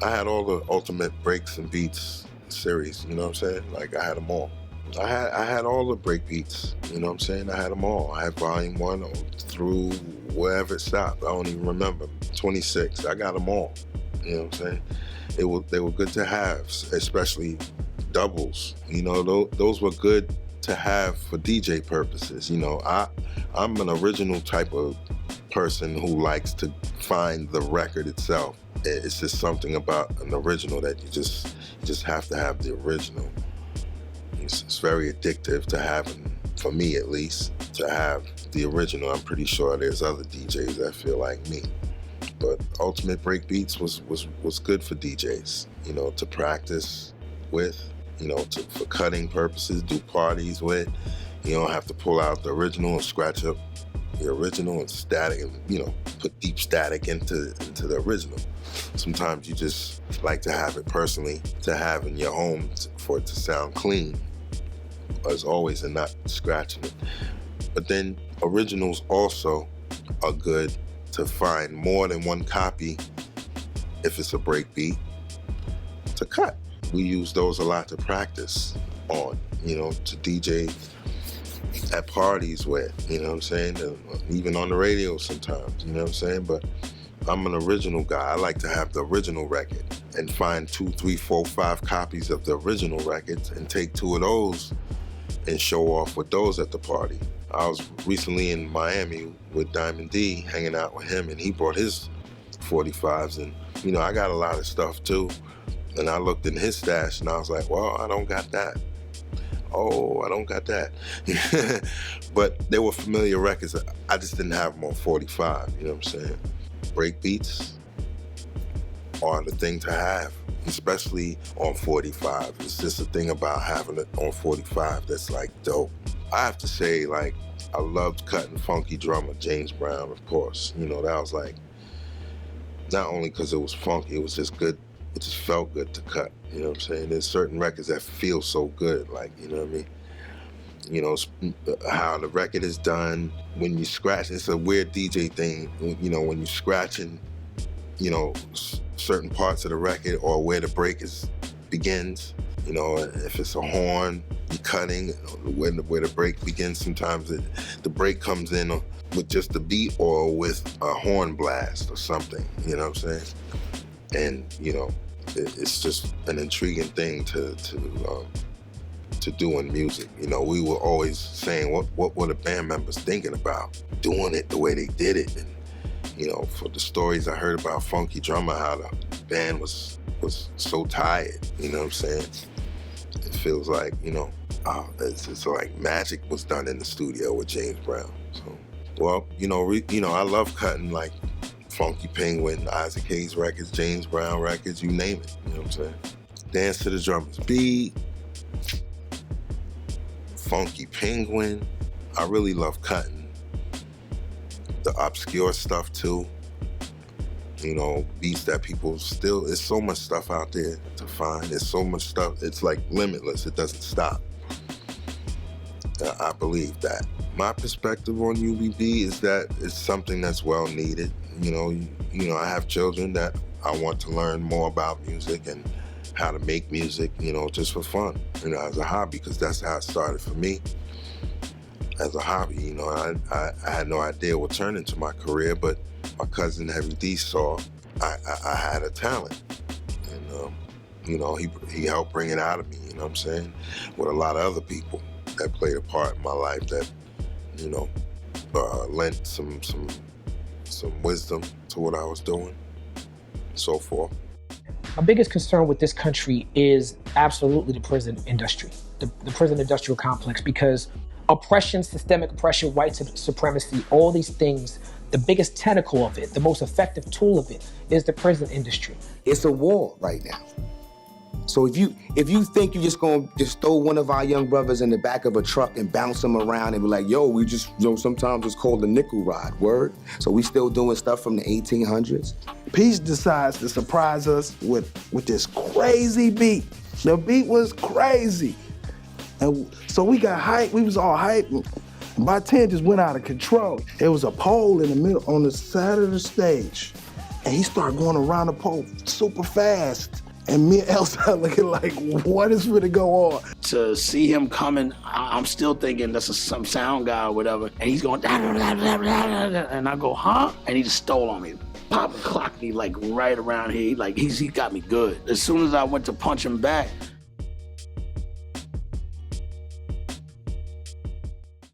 I had all the Ultimate Breaks and Beats series, you know what I'm saying? Like, I had them all. I had all the break beats, you know what I'm saying? I had them all. I had volume 1 through wherever it stopped. I don't even remember. 26, I got them all, you know what I'm saying? They were good to have, especially doubles. You know, those were good to have for DJ purposes. You know, I'm an original type of person who likes to find the record itself. It's just something about an original that you just have to have the original. It's very addictive to having, for me at least, to have the original. I'm pretty sure there's other DJs that feel like me. But Ultimate Break Beats was good for DJs, you know, to practice with, you know, for cutting purposes, do parties with. You don't have to pull out the original and scratch up the original and static, and, you know, put deep static into the original. Sometimes you just like to have it personally, to have in your home for it to sound clean, as always, and not scratching it. But then originals also are good to find more than one copy if it's a break beat to cut. We use those a lot to practice on, you know, to DJ at parties with, you know what I'm saying? Even on the radio sometimes, you know what I'm saying? But I'm an original guy. I like to have the original record and find 2, 3, 4, 5 copies of the original records and take 2 of those and show off with those at the party. I was recently in Miami with Diamond D, hanging out with him, and he brought his 45s, and, you know, I got a lot of stuff too. And I looked in his stash and I was like, well, I don't got that. Oh, I don't got that. But they were familiar records. I just didn't have them on 45, you know what I'm saying? Break beats are the thing to have, especially on 45. It's just a thing about having it on 45 that's like dope. I have to say, like, I loved cutting Funky Drummer, James Brown, of course. You know, that was like, not only because it was funky, it was just good. It just felt good to cut, you know what I'm saying? There's certain records that feel so good, like, you know what I mean? You know, how the record is done, when you scratch, it's a weird DJ thing, you know, when you're scratching, you know, certain parts of the record or where the break begins, you know, if it's a horn, you're cutting, where the break begins, sometimes the break comes in with just the beat or with a horn blast or something, you know what I'm saying? And, you know, it's just an intriguing thing to do in music. You know, we were always saying, what were the band members thinking about doing it the way they did it? And, you know, for the stories I heard about Funky Drummer, how the band was so tired, you know what I'm saying? It feels like, you know, it's like magic was done in the studio with James Brown. So, well, you know, I love cutting, like, Funky Penguin, Isaac Hayes records, James Brown records, you name it, you know what I'm saying? Dance to the Drummer's Beat, Funky Penguin. I really love cutting the obscure stuff too. You know, beats that people still, there's so much stuff out there to find. There's so much stuff, it's like limitless, it doesn't stop. I believe that. My perspective on UBB is that it's something that's well needed. You know, I have children that I want to learn more about music and how to make music, you know, just for fun, you know, as a hobby, because that's how it started for me, as a hobby. You know, I had no idea what turned into my career, but my cousin Heavy D saw I had a talent, and you know, he helped bring it out of me, you know what I'm saying, with a lot of other people that played a part in my life that, you know, lent some wisdom to what I was doing, and so forth. My biggest concern with this country is absolutely the prison industry, the prison industrial complex, because oppression, systemic oppression, white supremacy, all these things, the biggest tentacle of it, the most effective tool of it is the prison industry. It's a war right now. So if you think you're just gonna just throw one of our young brothers in the back of a truck and bounce them around and be like, yo, we just, you know, sometimes it's called the nickel ride, word? So we still doing stuff from the 1800s? Peace decides to surprise us with this crazy beat. The beat was crazy. And so we got hyped, we was all hyped. My 10 just went out of control. It was a pole in the middle on the side of the stage. and he started going around the pole super fast. And me and Elsa looking like, what is gonna go on? To see him coming, I'm still thinking that's some sound guy or whatever. And he's going, da, da, da, da, da, da, and I go, huh? And he just stole on me. Pop and clocked me like right around here. He got me good. As soon as I went to punch him back,